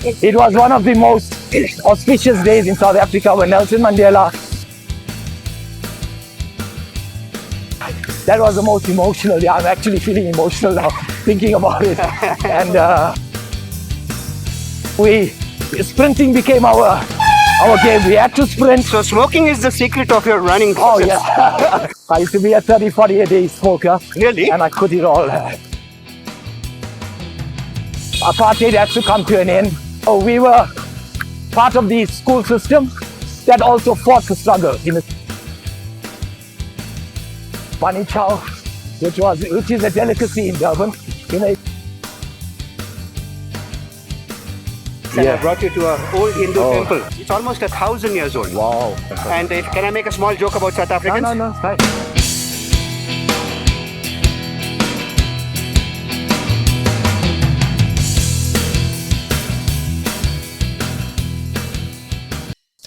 It was one of the most auspicious days in South Africa when Nelson Mandela. That was the most emotional day. I'm actually feeling emotional now thinking about it. And sprinting became our game. We had to sprint. So smoking is the secret of your running Oh process. yeah. I used to be a 30-40 a day smoker. Really? And I quit it all. Apartheid had to come to an end. So we were part of the school system that also fought the struggle. Bunny chow, which is a delicacy in Durban. And I brought you to an old Hindu temple. It's almost 1,000 years old. Wow. And can I make a small joke about South Africans? No, fine.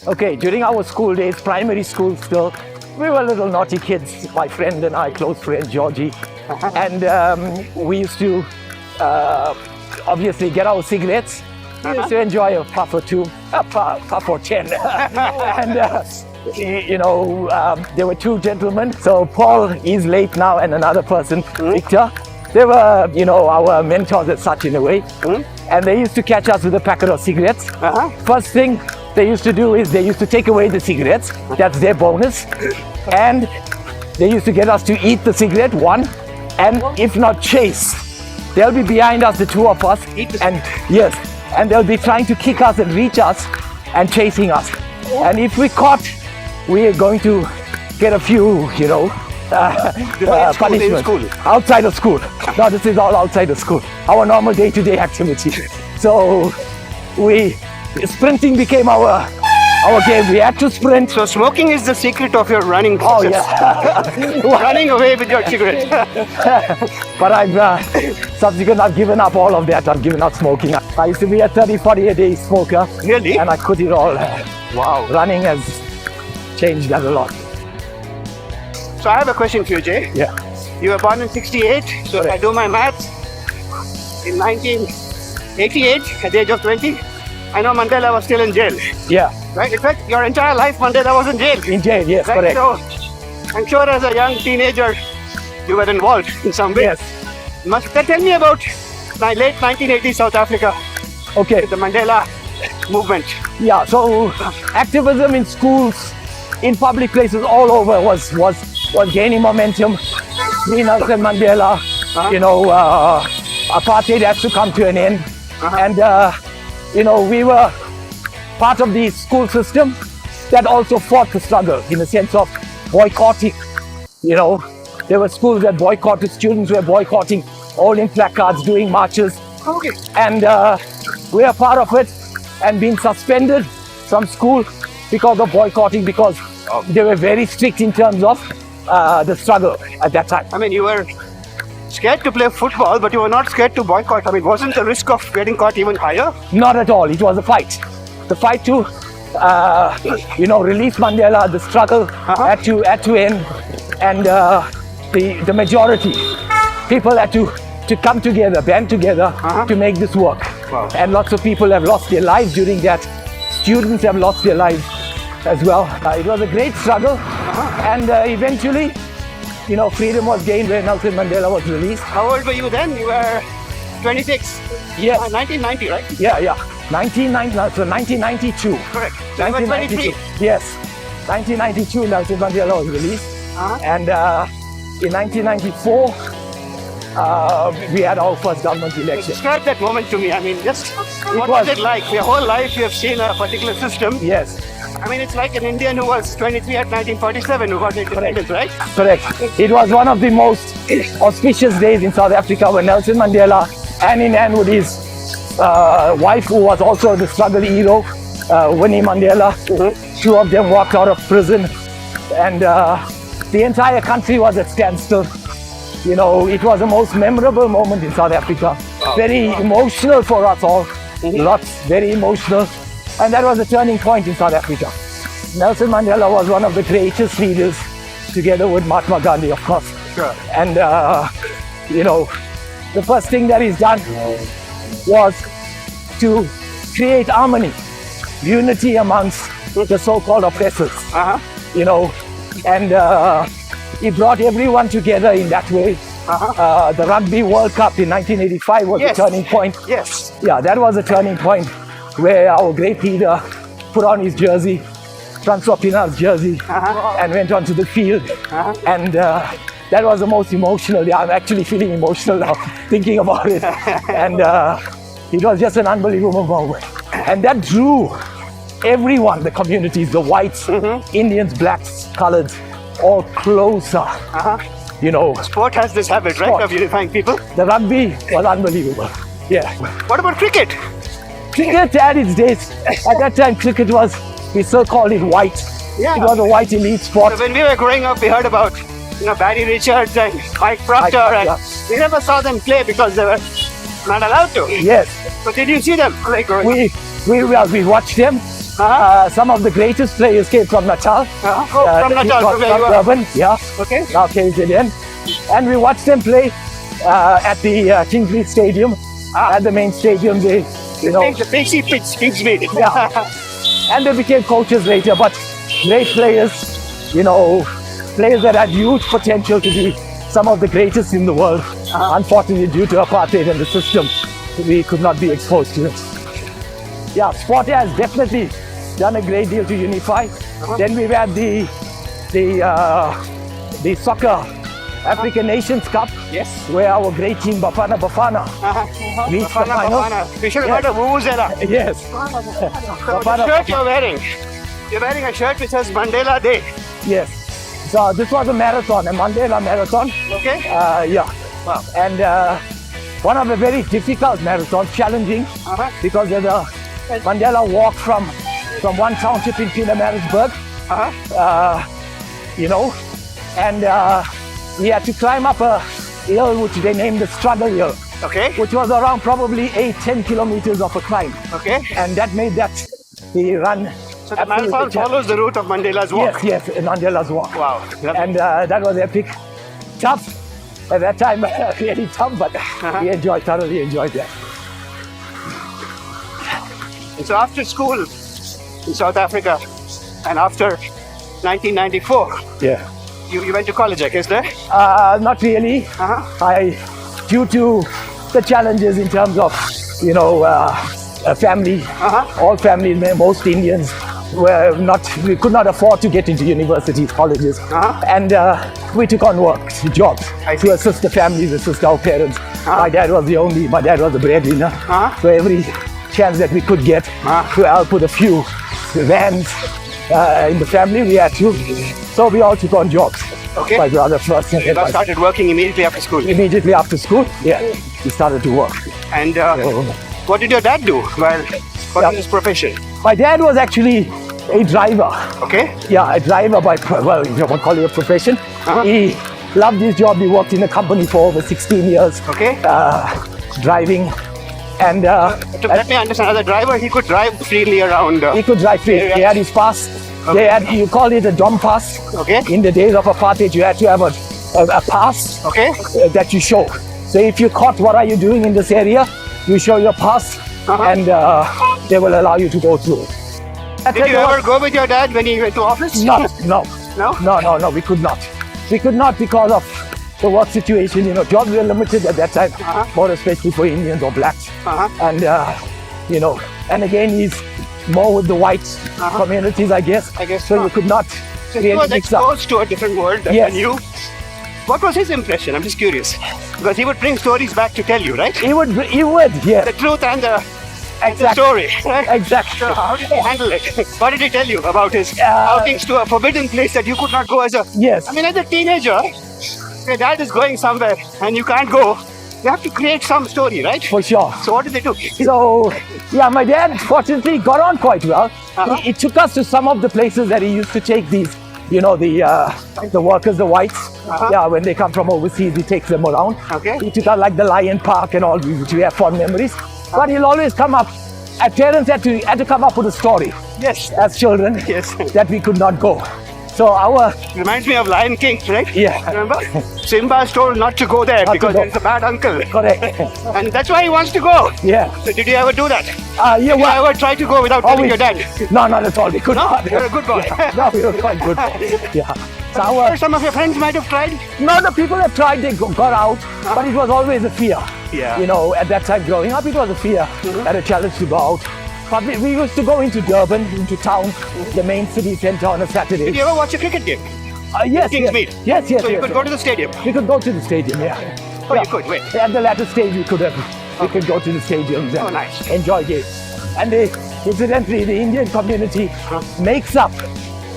Okay, during our school days, primary school still, we were little naughty kids, my friend and I, close friend Georgie. And we used to obviously get our cigarettes. We used to enjoy a puff or two, a puff or 10. And there were two gentlemen. So Paul, he's late now, and another person, Victor. They were, our mentors as such in a way. And they used to catch us with a packet of cigarettes. First thing they used to do is they used to take away the cigarettes. That's their bonus. And they used to get us to eat the cigarette, one, and if not chase. They'll be behind us, the two of us. And they'll be trying to kick us and reach us and chasing us. And if we caught, we're going to get a few, punishment. Outside of school. No, this is all outside of school. Our normal day-to-day activity. So sprinting became our game. We had to sprint. So smoking is the secret of your running process. Oh yeah. Running away with your cigarette. But I've given up all of that. I've given up smoking. I used to be a 30-40 a day smoker. Really? And I quit it all. Wow. Running has changed that a lot. So I have a question for you, Jay. Yeah. You were born in 68, so if I do my maths, in 1988, at the age of 20, I know Mandela was still in jail. Yeah. Right? In fact, your entire life, Mandela was in jail. In jail, yes, Right? correct. So I'm sure as a young teenager, you were involved in some way. Yes. Tell me about my late 1980s South Africa, Okay. the Mandela movement. Yeah, so activism in schools, in public places all over was gaining momentum. Nelson Mandela, apartheid had to come to an end. And, we were part of the school system that also fought the struggle in the sense of boycotting. There were schools that boycotted, students were boycotting, holding placards, doing marches. Okay. And we are part of it and being suspended from school because of boycotting, because they were very strict in terms of the struggle at that time. I mean, you were scared to play football, but you were not scared to boycott. I mean, wasn't the risk of getting caught even higher? Not at all. It was a fight. The fight to, release Mandela. The struggle had to end, and the majority, people had to come together, band together to make this work. Wow. And lots of people have lost their lives during that. Students have lost their lives as well. It was a great struggle, and eventually, freedom was gained when Nelson Mandela was released. How old were you then? You were 26. Yes. 1990, right? Yeah. 1992. Correct. So you were 23. Yes. 1992, Nelson Mandela was released. And in 1994, we had our first government election. Describe that moment to me. I mean, what was it like? Your whole life you have seen a particular system. Yes. I mean, it's like an Indian who was 23 at 1947 who got independence, right? Correct. It was one of the most auspicious days in South Africa when Nelson Mandela, hand in hand with his wife, who was also the struggle hero, Winnie Mandela, two of them walked out of prison, and the entire country was at standstill. It was the most memorable moment in South Africa. Very emotional for us all. Very emotional. And that was a turning point in South Africa. Nelson Mandela was one of the greatest leaders, together with Mahatma Gandhi, of course. Sure. And, the first thing that he's done was to create harmony, unity amongst the so-called oppressors. You know, and he brought everyone together in that way. The Rugby World Cup in 1985 was a turning point. Yes. Yeah, that was a turning point where our great leader put on his jersey, Francois Pienaar's jersey, and went onto the field. And that was the most emotional. Yeah, I'm actually feeling emotional now thinking about it. And it was just an unbelievable moment. And that drew everyone, the communities, the whites, Indians, blacks, coloreds, all closer. You know, Sport has this habit, right, of unifying people. the rugby was unbelievable. Yeah. What about cricket? Cricket had its days. At that time, cricket was, we still called it white. Yeah. It was a white elite sport. So when we were growing up, we heard about, Barry Richards and Mike Proctor, and we never saw them play because they were not allowed to. Yes. So did you see them growing up? We watched them. Some of the greatest players came from Natal. From Natal, from Durban, yeah. Okay. Now KZN. And we watched them play at the Kingsley Stadium, at the main stadium. They, The Pacey pitch, Kingsmead. Yeah. And they became coaches later, but great players, players that had huge potential to be some of the greatest in the world. Unfortunately, due to apartheid and the system, we could not be exposed to it. Yeah, sport has definitely done a great deal to unify. Then we've had the soccer African Nations Cup, Yes. where our great team Bafana reached the final. We should have got a Vuvuzela. Yes. So the shirt you're wearing a shirt which says Mandela Day. Yes. So this was a marathon, a Mandela marathon. Okay. Yeah. Wow. And one of the very difficult marathons, challenging, because there's a Mandela walk from one township in Pietermaritzburg, and he had to climb up a hill which they named the Struggle Hill, Okay. which was around probably 8-10 kilometers of a climb. Okay. And that made the run. So the marathon follows the route of Mandela's walk. Yes, Mandela's walk. Wow. And that was epic. Tough. At that time, really tough, but we thoroughly enjoyed that. And so after school in South Africa and after 1994, Yeah. you went to college, I guess, there? Not really. Due to the challenges in terms of, family, all families, most Indians we could not afford to get into universities, colleges. And we took on work, jobs, to assist the families, assist our parents. My dad was the breadwinner. So every chance that we could get to help with a few vans in the family, we had to. So we all took on jobs. Okay. My brother first. You guys started working immediately after school. Immediately after school, yeah, we started to work. And what did your dad do? Well, what was his profession? My dad was actually a driver. Okay. Yeah, a driver by, you can call it a profession. He loved his job. He worked in a company for over 16 years. Okay. Driving. And Let me understand, as a driver, he could drive freely around. he could drive freely. He had his pass. Okay. You call it a DOM pass. Okay. In the days of apartheid, you had to have a pass Okay. that you show. So if you're caught, what are you doing in this area? You show your pass, and they will allow you to go through. Did you ever go with your dad when he went to office? No. No? No, we could not. We could not because of the work situation. Jobs were limited at that time, more especially for Indians or blacks. And, and again, he's more with the white communities, I guess. So you could not So he was exposed to a different world than Yes. you. What was his impression? I'm just curious. Because he would bring stories back to tell you, right? He would, yes. The truth and the Exactly. story. Exactly. So how did he handle it? What did he tell you about his outings to a forbidden place that you could not go as a... Yes. I mean, as a teenager, your dad is going somewhere and you can't go. You have to create some story, right? For sure. So what did they do? So, yeah, my dad fortunately got on quite well. He took us to some of the places that he used to take these, the workers, the whites. Yeah, when they come from overseas, he takes them around. Okay. He took us like the Lion Park and all, which we have fond memories. But he'll always come up. Our parents had to come up with a story. Yes. As children, Yes. that we could not go. So our Reminds me of Lion King, right? Yeah. Remember? Simba is told not to go there Not to because go. there's a bad uncle. correct. And that's why he wants to go. Yeah. So did you ever do that? Yeah. Did you Well, ever try to go without telling your dad? No, not at all. We could No? not. You're a good boy. No, we were quite good. Yeah. So Or some of your friends might have tried. no, the people that tried, they got out, but it was always a fear. Yeah. You know, at that time growing up, it was a fear and a challenge to go out. But we used to go into Durban, into town, the main city centre on a Saturday. Did you ever watch a cricket game? Yes, King's yes. Mead? Yes, yes, So you yes, could yes. go to the stadium. We could go to the stadium, yeah. Oh, Yeah. you could, wait. At the latter stage, we could go to the stadiums and Oh, nice. enjoy games. And incidentally, the Indian community makes up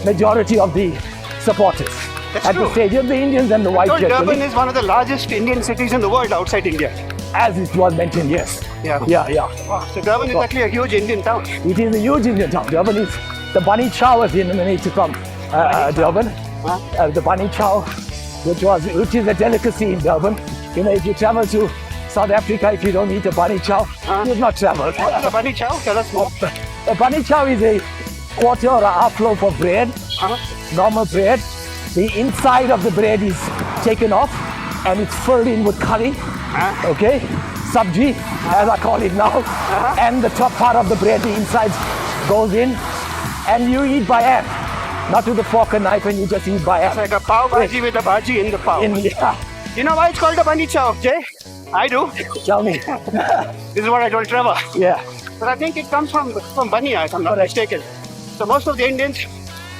majority of the supporters. That's At true. the stadium, the Indians and the I whites told Durban generally, is one of the largest Indian cities in the world outside India. as it was mentioned, yes. Yeah. Yeah, yeah. Wow. So Durban is actually a huge Indian town. It is a huge Indian town. Durban is the bunny chow has been emanated from Durban. The bunny chow, which is a delicacy in Durban. You know, if you travel to South Africa, if you don't eat a bunny chow, you've not traveled. What's a bunny chow? Tell us more. A bunny chow is a quarter or a half loaf of bread, normal bread. The inside of the bread is taken off and it's filled in with curry, okay? Sabji, as I call it now. And the top part of the bread, the inside goes in and you eat by hand. Not with a fork and knife, and you just eat by hand. Like a pav bhaji with a bhaji in the pav. Yeah, You know why it's called a bunny chow, Jay? I do. tell me. This is what I told Trevor. Yeah, But I think it comes from Bania, if I'm not Correct. mistaken. So most of the Indians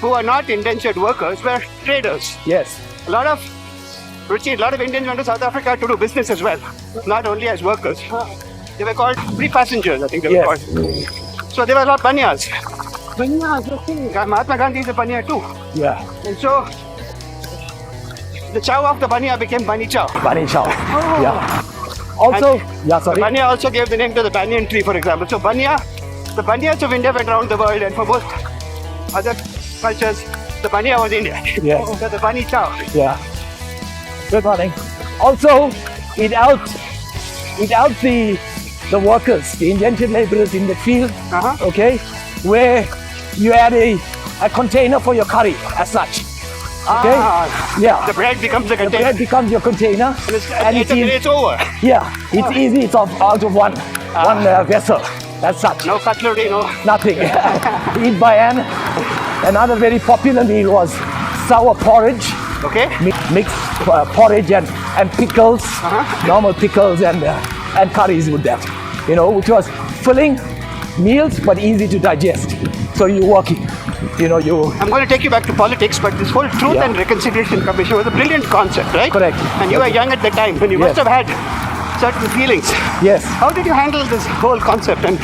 who are not indentured workers were traders. yes. A lot of Indians went to South Africa to do business as well, not only as workers. They were called free passengers, I think they were Yes. called. So they were not Banias. Mahatma Gandhi is a Bania too. Yeah, And so the chow of the Bania became Bani chow. bunny chow. Yeah. Also, yeah, The sorry. Bania also gave the name to the banyan tree, for example. So the Banias of India went around the world, and for most other cultures, the Bania was India. Yes. So the Bani chow. Yeah. Good morning. Also, it helped the workers, the indentured laborers in the field, okay, where you had a container for your curry as such. Okay? Yeah. The bread becomes the The container. bread becomes your container, And it's over. yeah, it's easy. It's out of one vessel as such. No cutlery, no. Nothing. Eat by hand. Another very popular meal was sour porridge. Okay. Mixed porridge and pickles, normal pickles and curries with that. You know, which was filling meals but easy to digest. So you work it. You know, I'm going to take you back to politics, but this whole Truth Yeah. and Reconciliation Commission was a brilliant concept, right? Correct. And you were young at the time, and you must Yes. have had certain feelings. yes, How did you handle this whole concept, and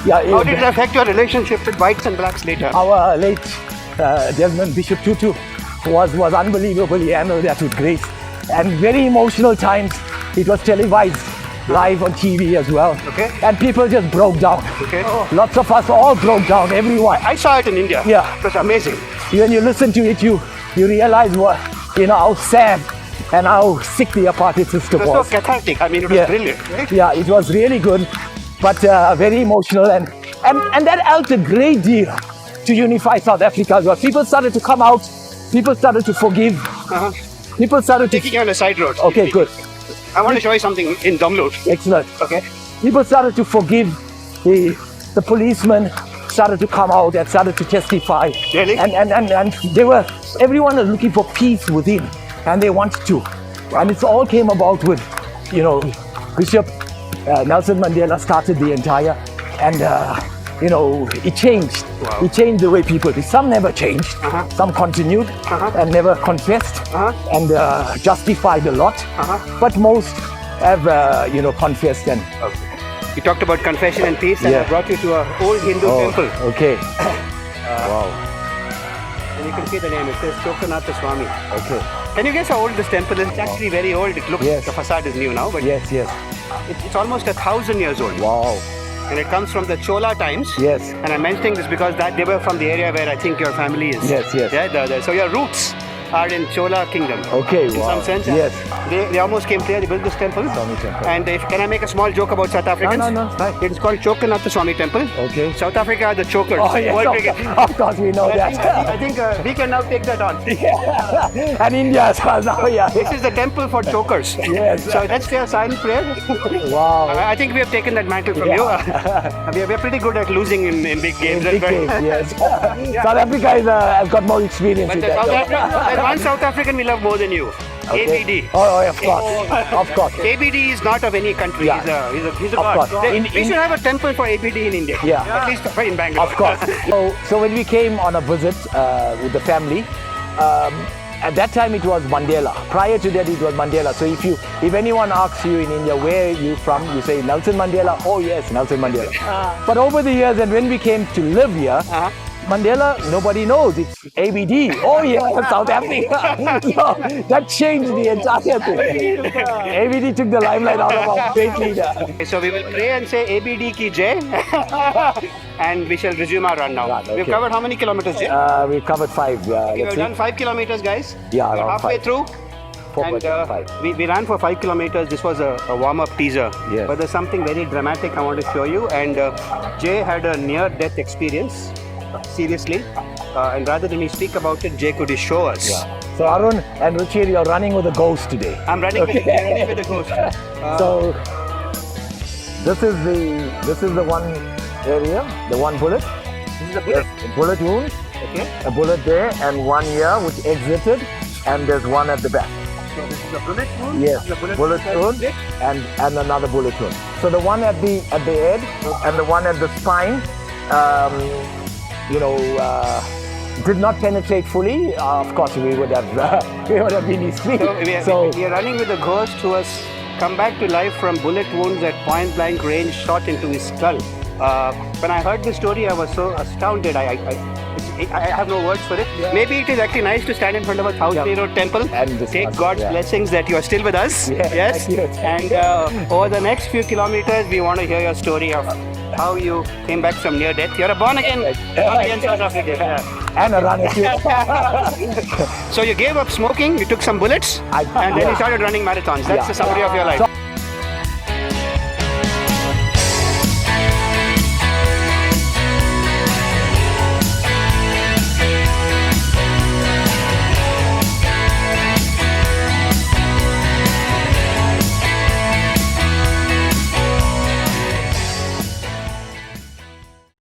yeah. how did it affect your relationship with whites and blacks later? Our late Desmond Bishop Tutu was unbelievable. He handled that with grace. And very emotional times. It was televised live on TV as well. Okay. And people just broke down. Okay. Lots of us all broke down, everyone. I saw it in India. Yeah. It was amazing. When you listen to it, you realize how sad and how sick the apartheid system It was so was. cathartic. I mean, it was Yeah. brilliant, right? Yeah, it was really good, but very emotional, and that helped a great deal to unify South Africa as well. People started to come out. People started to forgive. People started to. Taking you on a side road. Okay, good, I want to show you something in Bangalore. excellent. Okay. People started to forgive the policemen. Started to come out and started to testify. Really? And everyone was looking for peace within, and they wanted to. And it all came about with, Bishop Nelson Mandela started the entire, and it changed. Wow. It changed the way people did. Some never changed. Some continued and never confessed and justified a lot. But most have, confessed and. We talked about confession and peace, and Yeah. I brought you to an old Hindu temple. Okay. Wow. And you can see the name. It says Chokanatha Swami. Okay. Can you guess how old this temple is? It's actually very old. It looks Yes. the facade is new now, but Yes. it's almost 1,000 years old. Wow. And it comes from the Chola times. Yes. And I'm mentioning this because they were from the area where I think your family is. Yes. Yeah, so your roots are in Chola Kingdom. Okay, In wow. some sense. Yes. They almost came here, they built this temple. Swami temple. And can I make a small joke about South Africans? No, fine. It's called Chokanatha Swami Temple. Okay. South Africa are the chokers. Oh, yes, World cricket. of course we know that. I think we can now take that on. Yeah. And India as well now, yeah. This is the temple for chokers. Yes. So let's say a silent prayer. Wow. I think we have taken that mantle from you. We're pretty good at losing in big games. Big right? games, yes. South Africa has got more experience But with there's that. one South African we love more than you. Okay. ABD. Oh, of course. Of course. ABD is not of any country. Yeah. He's a Of god. course. We should have a temple for ABD in India. Yeah. At least in Bangalore. Of course. So when we came on a visit with the family, at that time it was Mandela. Prior to that it was Mandela. So if anyone asks you in India where you from, you say Nelson Mandela. Oh yes, Nelson Mandela. But over the years and when we came to live here, Mandela, nobody knows. It's ABD. Oh yeah, South Africa. So that changed the entire thing. ABD took the limelight out of our great leader. Okay, so we will pray and say ABD ki Jai. And we shall resume our run now. Right, okay. We've covered how many kilometers, Jay? We've covered 5. We've done 5 kilometers, guys. Yeah, We're around halfway 5. through. 4.5. We ran for 5 kilometers. This was a warm-up teaser. Yes. But there's something very dramatic I want to show you. And Jay had a near-death experience. Seriously. And rather than me speak about it, Jay could show us. Yeah. So Arun and Ruchir, you're running with a ghost today. I'm running with the ghost. So this is the one area, the one bullet. This is a bullet. A bullet wound, Okay. a bullet there, and one here which exited, and there's one at the back. So this is a bullet wound. Yes, The bullet wound, and another bullet wound. So the one at the head and the one at the spine, did not penetrate fully. Of course, we would have been asleep. So we are running with a ghost who has come back to life from bullet wounds at point blank range shot into his skull. When I heard this story, I was so astounded. I have no words for it. Yeah. Maybe it is actually nice to stand in front of a 1,000-year-old temple And take discuss, God's yeah. blessings that you are still with us. Yeah, Yes. thank you. And over the next few kilometers, we want to hear your story of how you came back from near death. You're a born again South African. Yeah. And a runner too. So you gave up smoking, you took some bullets, and then you started running marathons. That's the summary of your life. So